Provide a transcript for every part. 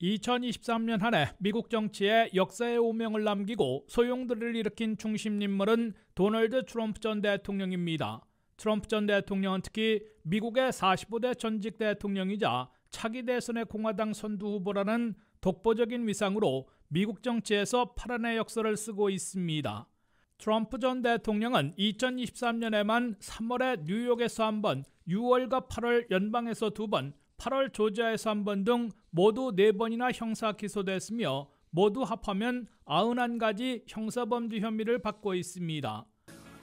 2023년 한 해 미국 정치에 역사의 오명을 남기고 소용돌이를 일으킨 중심 인물은 도널드 트럼프 전 대통령입니다. 트럼프 전 대통령은 특히 미국의 45대 전직 대통령이자 차기 대선의 공화당 선두 후보라는 독보적인 위상으로 미국 정치에서 파란의 역사를 쓰고 있습니다. 트럼프 전 대통령은 2023년에만 3월에 뉴욕에서 한 번, 6월과 8월 연방에서 2번, 8월 조지아에서 한 번 등 모두 4번이나 형사 기소됐으며 모두 합하면 91가지 형사범죄 혐의를 받고 있습니다.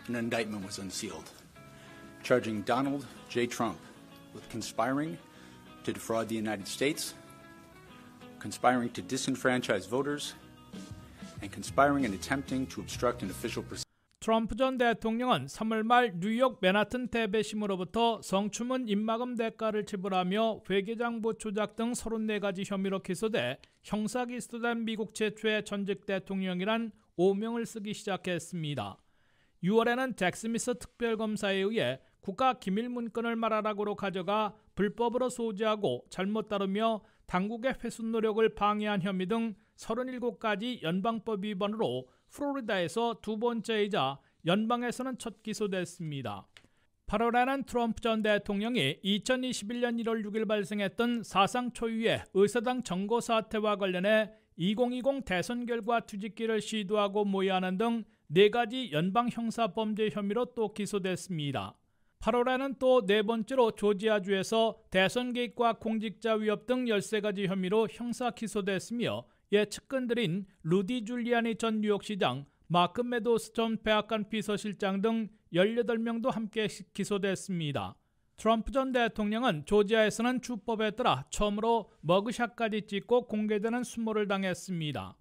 An indictment was unsealed, charging Donald J. Trump with conspiring to defraud the United States, conspiring to disenfranchise voters, and conspiring and attempting to obstruct an official proceeding. 트럼프 전 대통령은 3월 말 뉴욕 맨하튼 대배심으로부터 성추문 입막음 대가를 지불하며 회계장부 조작 등 34가지 혐의로 기소돼 형사기소된 미국 최초의 전직 대통령이란 오명을 쓰기 시작했습니다. 6월에는 잭 스미스 특별검사에 의해 국가기밀문건을 말하라고로 가져가 불법으로 소지하고 잘못 다루며 당국의 회수 노력을 방해한 혐의 등 37가지 연방법 위반으로 플로리다에서 두 번째이자 연방에서는 첫 기소됐습니다. 8월에는 트럼프 전 대통령이 2021년 1월 6일 발생했던 사상 초유의 의사당 점거 사태와 관련해 2020 대선 결과 뒤집기를 시도하고 모의하는 등 4가지 연방 형사범죄 혐의로 또 기소됐습니다. 8월에는 또 4번째로 조지아주에서 대선 개입과 공직자 위협 등 13가지 혐의로 형사 기소됐으며 이에 측근들인 루디 줄리아니 전 뉴욕시장, 마크 메도스 전 백악관 비서실장 등 18명도 함께 기소됐습니다. 트럼프 전 대통령은 조지아에서는 주법에 따라 처음으로 머그샷까지 찍고 공개되는 수모를 당했습니다.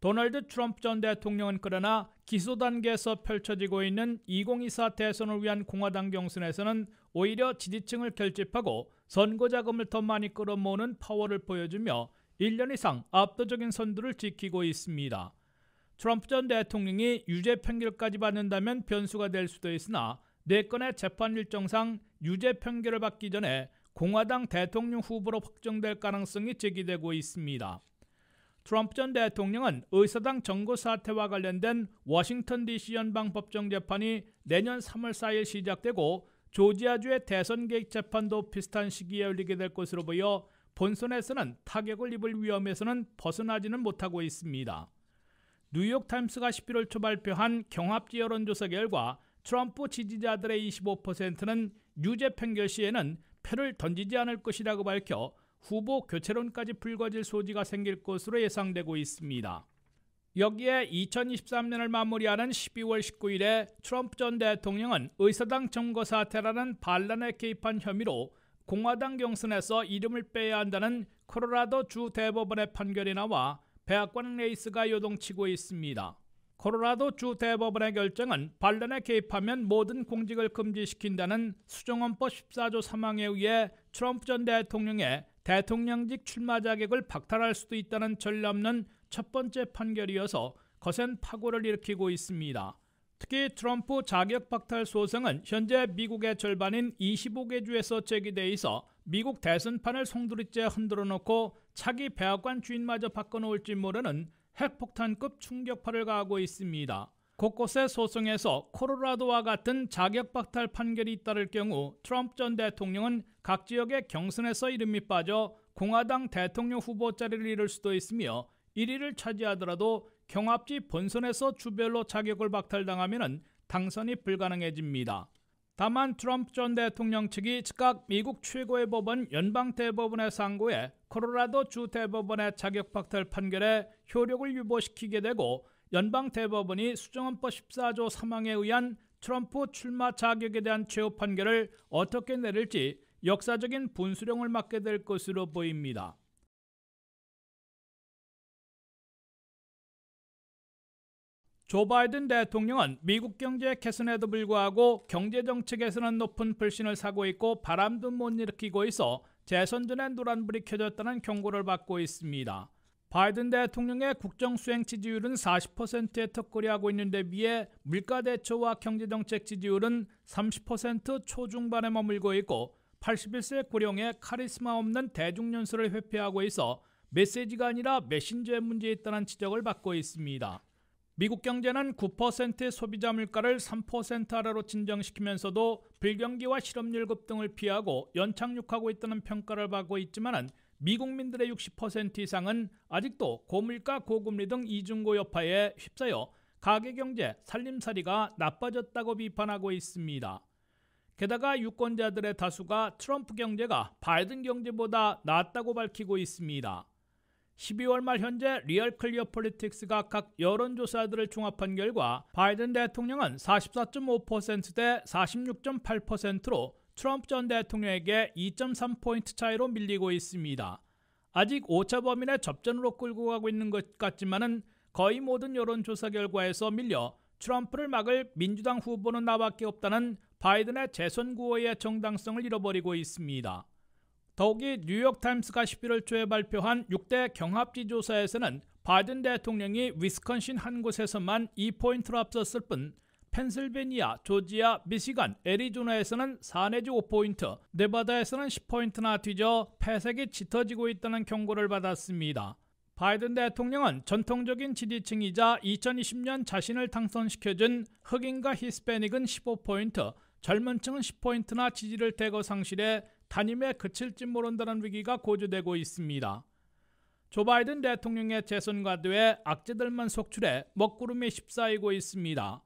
도널드 트럼프 전 대통령은 그러나 기소 단계에서 펼쳐지고 있는 2024 대선을 위한 공화당 경선에서는 오히려 지지층을 결집하고 선거 자금을 더 많이 끌어모으는 파워를 보여주며 1년 이상 압도적인 선두를 지키고 있습니다. 트럼프 전 대통령이 유죄 판결까지 받는다면 변수가 될 수도 있으나 4건의 재판 일정상 유죄 판결을 받기 전에 공화당 대통령 후보로 확정될 가능성이 제기되고 있습니다. 트럼프 전 대통령은 의사당 점거 사태와 관련된 워싱턴 DC 연방법정재판이 내년 3월 4일 시작되고 조지아주의 대선 개입 재판도 비슷한 시기에 열리게 될 것으로 보여 본선에서는 타격을 입을 위험에서는 벗어나지는 못하고 있습니다. 뉴욕타임스가 11월 초 발표한 경합지 여론조사 결과 트럼프 지지자들의 25%는 유죄 판결 시에는 표를 던지지 않을 것이라고 밝혀 후보 교체론까지 불거질 소지가 생길 것으로 예상되고 있습니다. 여기에 2023년을 마무리하는 12월 19일에 트럼프 전 대통령은 의사당 점거 사태라는 반란에 개입한 혐의로 공화당 경선에서 이름을 빼야 한다는 콜로라도 주 대법원의 판결이 나와 백악관 레이스가 요동치고 있습니다. 콜로라도 주 대법원의 결정은 반란에 개입하면 모든 공직을 금지시킨다는 수정헌법 14조 3항에 의해 트럼프 전 대통령의 대통령직 출마 자격을 박탈할 수도 있다는 전례 없는 첫 번째 판결이어서 거센 파고를 일으키고 있습니다. 특히 트럼프 자격 박탈 소송은 현재 미국의 절반인 25개 주에서 제기돼 있어 미국 대선판을 송두리째 흔들어 놓고 차기 백악관 주인마저 바꿔놓을지 모르는 핵폭탄급 충격파를 가하고 있습니다. 곳곳의 소송에서 콜로라도와 같은 자격 박탈 판결이 잇따를 경우 트럼프 전 대통령은 각 지역의 경선에서 이름이 빠져 공화당 대통령 후보 자리를 잃을 수도 있으며 1위를 차지하더라도 경합지 본선에서 주별로 자격을 박탈당하면 당선이 불가능해집니다. 다만 트럼프 전 대통령 측이 즉각 미국 최고의 법원 연방대법원에 상고해 콜로라도 주 대법원의 자격 박탈 판결에 효력을 유보시키게 되고 연방대법원이 수정헌법 14조 3항에 의한 트럼프 출마 자격에 대한 최후 판결을 어떻게 내릴지 역사적인 분수령을 맞게 될 것으로 보입니다. 조 바이든 대통령은 미국 경제 개선에도 불구하고 경제정책에서는 높은 불신을 사고 있고 바람도 못 일으키고 있어 재선 전에 노란불이 켜졌다는 경고를 받고 있습니다. 바이든 대통령의 국정수행 지지율은 40%에 턱걸이하고 있는데 비해 물가대처와 경제정책 지지율은 30% 초중반에 머물고 있고 81세 고령의 카리스마 없는 대중연설을 회피하고 있어 메시지가 아니라 메신저에 문제 있다는 지적을 받고 있습니다. 미국 경제는 9%의 소비자 물가를 3% 아래로 진정시키면서도 불경기와 실업률 급등을 피하고 연착륙하고 있다는 평가를 받고 있지만 미국민들의 60% 이상은 아직도 고물가, 고금리 등 이중고 여파에 휩싸여 가계경제, 살림살이가 나빠졌다고 비판하고 있습니다. 게다가 유권자들의 다수가 트럼프 경제가 바이든 경제보다 낫다고 밝히고 있습니다. 12월 말 현재 리얼클리어폴리틱스가 각 여론조사들을 종합한 결과 바이든 대통령은 44.5%대 46.8%로 트럼프 전 대통령에게 2.3포인트 차이로 밀리고 있습니다. 아직 오차 범인의 접전으로 끌고 가고 있는 것 같지만은 거의 모든 여론조사 결과에서 밀려 트럼프를 막을 민주당 후보는 나밖에 없다는 바이든의 재선 구호의 정당성을 잃어버리고 있습니다. 더욱이 뉴욕타임스가 11월 초에 발표한 6대 경합지 조사에서는 바이든 대통령이 위스콘신 한 곳에서만 2포인트로 앞섰을 뿐 펜실베니아, 조지아, 미시간, 애리조나에서는 4 내지 5포인트, 네바다에서는 10포인트나 뒤져 패색이 짙어지고 있다는 경고를 받았습니다. 바이든 대통령은 전통적인 지지층이자 2020년 자신을 당선시켜준 흑인과 히스패닉은 15포인트, 젊은 층은 10포인트나 지지를 대거 상실해 단임에 그칠지 모른다는 위기가 고조되고 있습니다. 조 바이든 대통령의 재선 과도에 악재들만 속출해 먹구름이 휩싸이고 있습니다.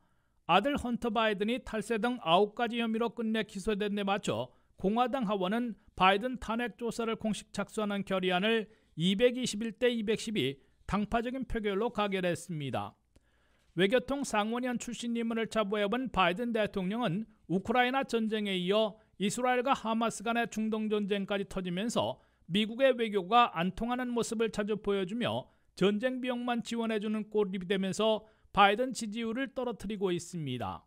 아들 헌터 바이든이 탈세 등 9가지 혐의로 끝내 기소된 데 맞춰 공화당 하원은 바이든 탄핵 조사를 공식 착수하는 결의안을 221대 212 당파적인 표결로 가결했습니다. 외교통 상원의원 출신 인물을 자부해본 바이든 대통령은 우크라이나 전쟁에 이어 이스라엘과 하마스 간의 중동 전쟁까지 터지면서 미국의 외교가 안 통하는 모습을 자주 보여주며 전쟁 비용만 지원해주는 꼴이 되면서 바이든 지지율을 떨어뜨리고 있습니다.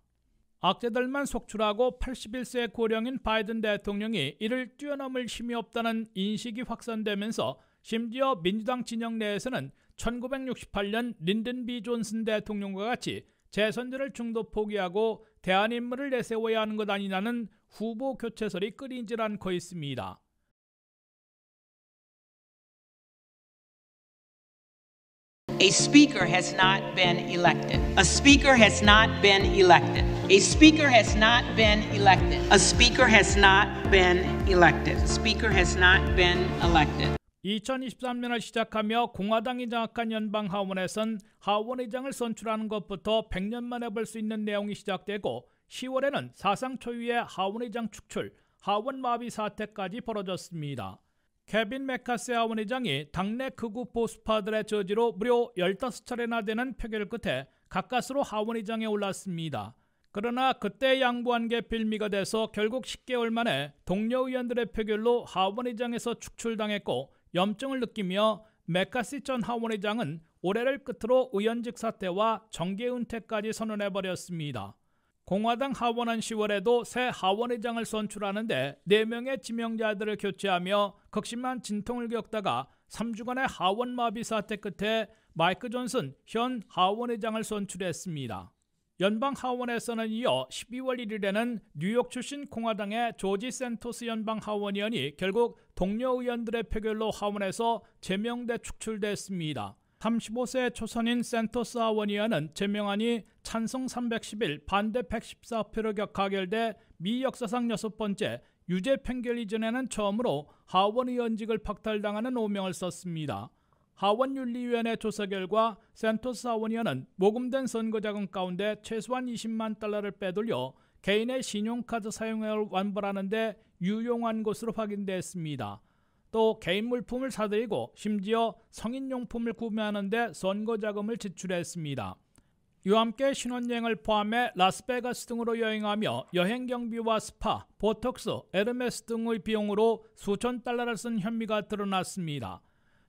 악재들만 속출하고 81세 고령인 바이든 대통령이 이를 뛰어넘을 힘이 없다는 인식이 확산되면서 심지어 민주당 진영 내에서는 1968년 린든 B 존슨 대통령과 같이 재선제를 중도 포기하고 대안인물을 내세워야 하는 것 아니냐는 후보 교체설이 끊이질 않고 있습니다. A speaker has not been elected. A speaker has not been elected. A speaker has not been elected. A speaker has not been elected. A speaker has not been elected. 2023년을 시작하며 공화당이 장악한 연방 하원에선 하원의장을 선출하는 것부터 100년 만에 볼 수 있는 내용이 시작되고 10월에는 사상 초유의 하원의장 축출, 하원 마비 사태까지 벌어졌습니다. 케빈 메카시 하원의장이 당내 극우 보수파들의 저지로 무려 15차례나 되는 표결 끝에 가까스로 하원의장에 올랐습니다. 그러나 그때 양보한 게 빌미가 돼서 결국 10개월 만에 동료 의원들의 표결로 하원의장에서 축출당했고 염증을 느끼며 메카시 전 하원의장은 올해를 끝으로 의원직 사퇴와 정계 은퇴까지 선언해버렸습니다. 공화당 하원은 10월에도 새 하원의장을 선출하는데 4명의 지명자들을 교체하며 극심한 진통을 겪다가 3주간의 하원 마비 사태 끝에 마이크 존슨 현 하원의장을 선출했습니다. 연방 하원에서는 이어 12월 1일에는 뉴욕 출신 공화당의 조지 샌토스 연방 하원의원이 결국 동료 의원들의 표결로 하원에서 제명돼 축출됐습니다. 35세 초선인 샌토스 하원의원은 제명안이 찬성 311, 반대 114표로 가결돼 미 역사상 6번째, 유죄 판결 이전에는 처음으로 하원의원직을 박탈당하는 오명을 썼습니다. 하원윤리위원회 조사 결과 샌토스 하원의원은 모금된 선거자금 가운데 최소한 20만 달러를 빼돌려 개인의 신용카드 사용을 완발하는 데 유용한 것으로 확인됐습니다. 또 개인 물품을 사들이고 심지어 성인용품을 구매하는 데 선거자금을 지출했습니다. 이와 함께 신혼여행을 포함해 라스베가스 등으로 여행하며 여행경비와 스파, 보톡스, 에르메스 등의 비용으로 수천 달러를 쓴 혐의가 드러났습니다.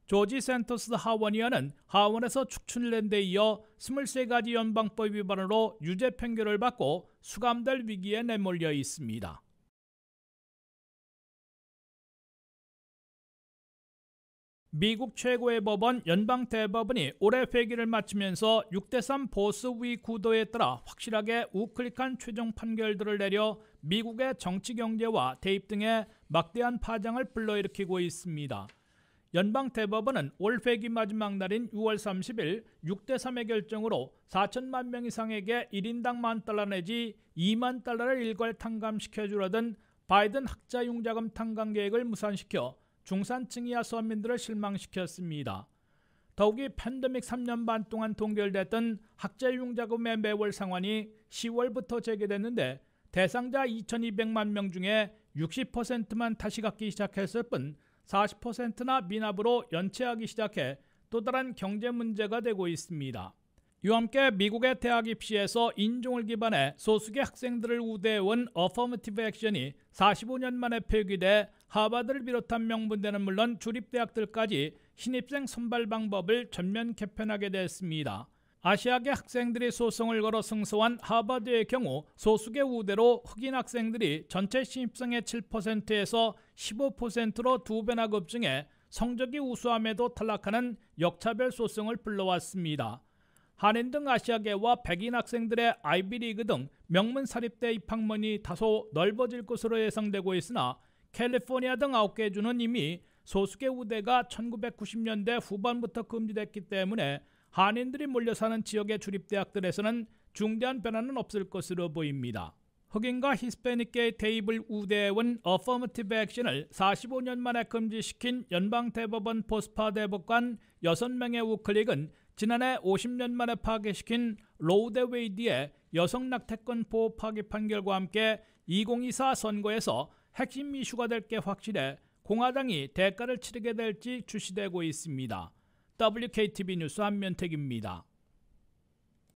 조지 샌토스 하원의원은 하원에서 축출된 데 이어 23가지 연방법 위반으로 유죄 판결을 받고 수감될 위기에 내몰려 있습니다. 미국 최고의 법원 연방대법원이 올해 회기를 마치면서 6대3 보수위 구도에 따라 확실하게 우클릭한 최종 판결들을 내려 미국의 정치 경제와 대입 등의 막대한 파장을 불러일으키고 있습니다. 연방대법원은 올 회기 마지막 날인 6월 30일 6대3의 결정으로 4천만 명 이상에게 1인당 $10,000 내지 $20,000를 일괄 탕감시켜주려던 바이든 학자융자금 탕감 계획을 무산시켜 중산층 이하 서민들을 실망시켰습니다. 더욱이 팬데믹 3년 반 동안 동결됐던 학자융자금의 매월 상환이 10월부터 재개됐는데 대상자 2,200만 명 중에 60%만 다시 갚기 시작했을 뿐 40%나 미납으로 연체하기 시작해 또 다른 경제 문제가 되고 있습니다. 이와 함께 미국의 대학 입시에서 인종을 기반해 소수계 학생들을 우대해온 어퍼머티브 액션이 45년 만에 폐기돼 하버드를 비롯한 명문대는 물론 주립대학들까지 신입생 선발 방법을 전면 개편하게 됐습니다. 아시아계 학생들이 소송을 걸어 승소한 하버드의 경우 소수계 우대로 흑인 학생들이 전체 신입생의 7%에서 15%로 2배나 급증해 성적이 우수함에도 탈락하는 역차별 소송을 불러왔습니다. 한인 등 아시아계와 백인 학생들의 아이비리그 등 명문 사립대 입학문이 다소 넓어질 것으로 예상되고 있으나 캘리포니아 등 9개 주는 이미 소수계 우대가 1990년대 후반부터 금지됐기 때문에 한인들이 몰려 사는 지역의 주립대학들에서는 중대한 변화는 없을 것으로 보입니다. 흑인과 히스패닉계의 대입을 우대해온 어퍼머티브 액션을 45년 만에 금지시킨 연방대법원 포스파 대법관 6명의 우클릭은 지난해 50년 만에 파기시킨 로우 대 웨이드의 여성 낙태권 보호 파기 판결과 함께 2024 선거에서 핵심 이슈가 될 게 확실해 공화당이 대가를 치르게 될지 주시되고 있습니다. WKTV 뉴스 한면택입니다.